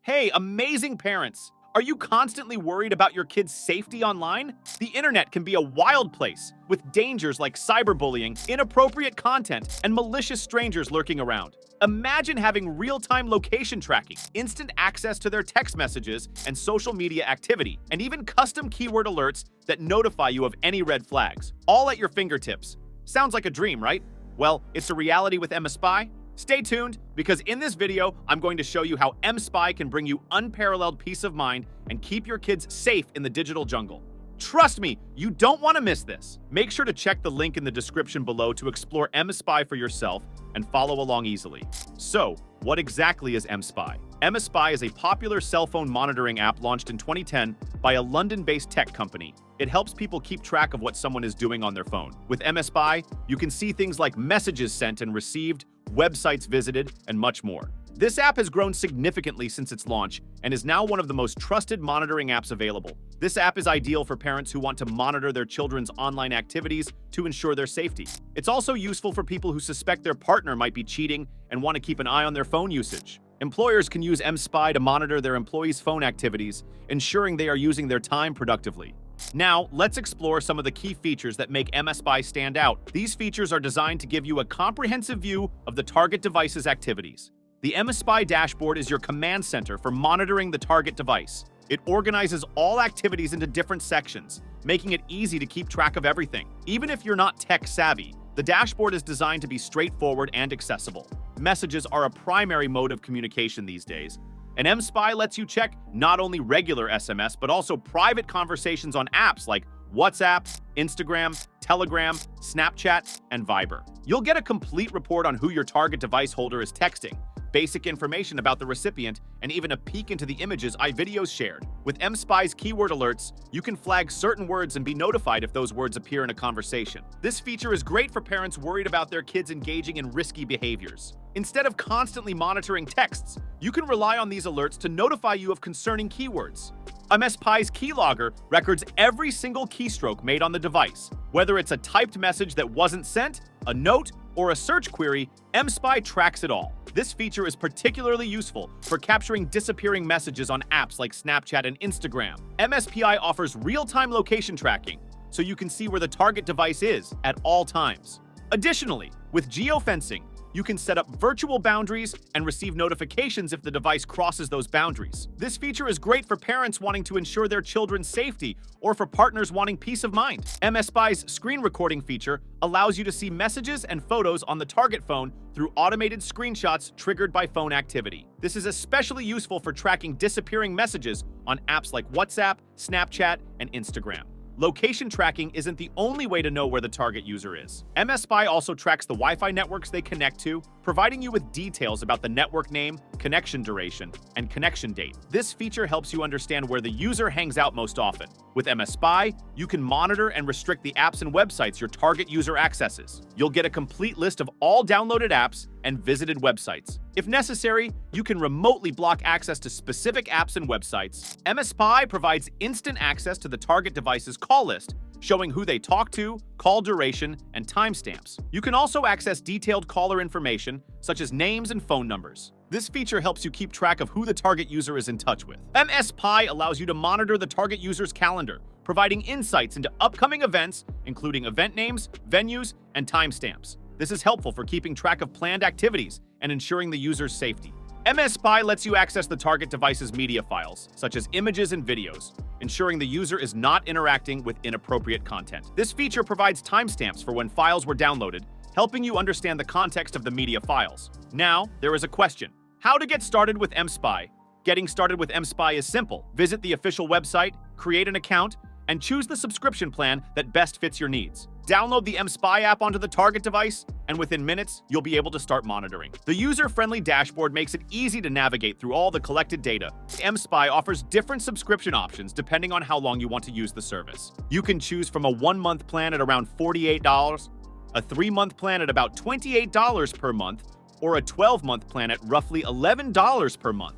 Hey, amazing parents! Are you constantly worried about your kids' safety online? The internet can be a wild place, with dangers like cyberbullying, inappropriate content, and malicious strangers lurking around. Imagine having real-time location tracking, instant access to their text messages and social media activity, and even custom keyword alerts that notify you of any red flags, all at your fingertips. Sounds like a dream, right? Well, it's a reality with MSpy. Stay tuned, because in this video, I'm going to show you how MSpy can bring you unparalleled peace of mind and keep your kids safe in the digital jungle. Trust me, you don't want to miss this. Make sure to check the link in the description below to explore MSpy for yourself and follow along easily. So, what exactly is MSpy? MSpy is a popular cell phone monitoring app launched in 2010 by a London-based tech company. It helps people keep track of what someone is doing on their phone. With MSpy, you can see things like messages sent and received, websites visited, and much more. This app has grown significantly since its launch and is now one of the most trusted monitoring apps available. This app is ideal for parents who want to monitor their children's online activities to ensure their safety. It's also useful for people who suspect their partner might be cheating and want to keep an eye on their phone usage. Employers can use MSpy to monitor their employees' phone activities, ensuring they are using their time productively. Now, let's explore some of the key features that make MSpy stand out. These features are designed to give you a comprehensive view of the target device's activities. The MSpy dashboard is your command center for monitoring the target device. It organizes all activities into different sections, making it easy to keep track of everything. Even if you're not tech-savvy, the dashboard is designed to be straightforward and accessible. Messages are a primary mode of communication these days, and MSpy lets you check not only regular SMS, but also private conversations on apps like WhatsApp, Instagram, Telegram, Snapchat, and Viber. You'll get a complete report on who your target device holder is texting, basic information about the recipient, and even a peek into the images videos shared. With MSpy's keyword alerts, you can flag certain words and be notified if those words appear in a conversation. This feature is great for parents worried about their kids engaging in risky behaviors. Instead of constantly monitoring texts, you can rely on these alerts to notify you of concerning keywords. MSpy's keylogger records every single keystroke made on the device. Whether it's a typed message that wasn't sent, a note, or a search query, MSpy tracks it all. This feature is particularly useful for capturing disappearing messages on apps like Snapchat and Instagram. MSpy offers real-time location tracking, so you can see where the target device is at all times. Additionally, with geofencing, you can set up virtual boundaries and receive notifications if the device crosses those boundaries. This feature is great for parents wanting to ensure their children's safety or for partners wanting peace of mind. MSpy's screen recording feature allows you to see messages and photos on the target phone through automated screenshots triggered by phone activity. This is especially useful for tracking disappearing messages on apps like WhatsApp, Snapchat, and Instagram. Location tracking isn't the only way to know where the target user is. MSpy also tracks the Wi-Fi networks they connect to, providing you with details about the network name, connection duration, and connection date. This feature helps you understand where the user hangs out most often. With MSpy, you can monitor and restrict the apps and websites your target user accesses. You'll get a complete list of all downloaded apps and visited websites. If necessary, you can remotely block access to specific apps and websites. MSpy provides instant access to the target device's call list, showing who they talk to, call duration, and timestamps. You can also access detailed caller information, such as names and phone numbers. This feature helps you keep track of who the target user is in touch with. MSpy allows you to monitor the target user's calendar, providing insights into upcoming events, including event names, venues, and timestamps. This is helpful for keeping track of planned activities and ensuring the user's safety. MSpy lets you access the target device's media files, such as images and videos, ensuring the user is not interacting with inappropriate content. This feature provides timestamps for when files were downloaded, helping you understand the context of the media files. Now, there is a question. How to get started with MSpy? Getting started with MSpy is simple. Visit the official website, create an account, and choose the subscription plan that best fits your needs. Download the MSpy app onto the target device, and within minutes, you'll be able to start monitoring. The user-friendly dashboard makes it easy to navigate through all the collected data. MSpy offers different subscription options depending on how long you want to use the service. You can choose from a 1-month plan at around $48, a 3-month plan at about $28 per month, or a 12-month plan at roughly $11 per month.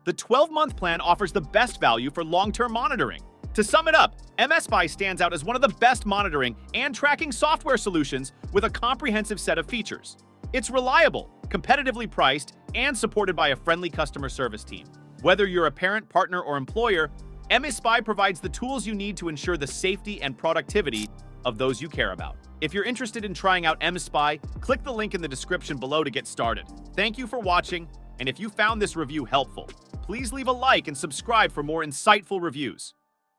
The 12-month plan offers the best value for long-term monitoring. To sum it up, MSpy stands out as one of the best monitoring and tracking software solutions with a comprehensive set of features. It's reliable, competitively priced, and supported by a friendly customer service team. Whether you're a parent, partner, or employer, MSpy provides the tools you need to ensure the safety and productivity of those you care about. If you're interested in trying out MSpy, click the link in the description below to get started. Thank you for watching, and if you found this review helpful, please leave a like and subscribe for more insightful reviews.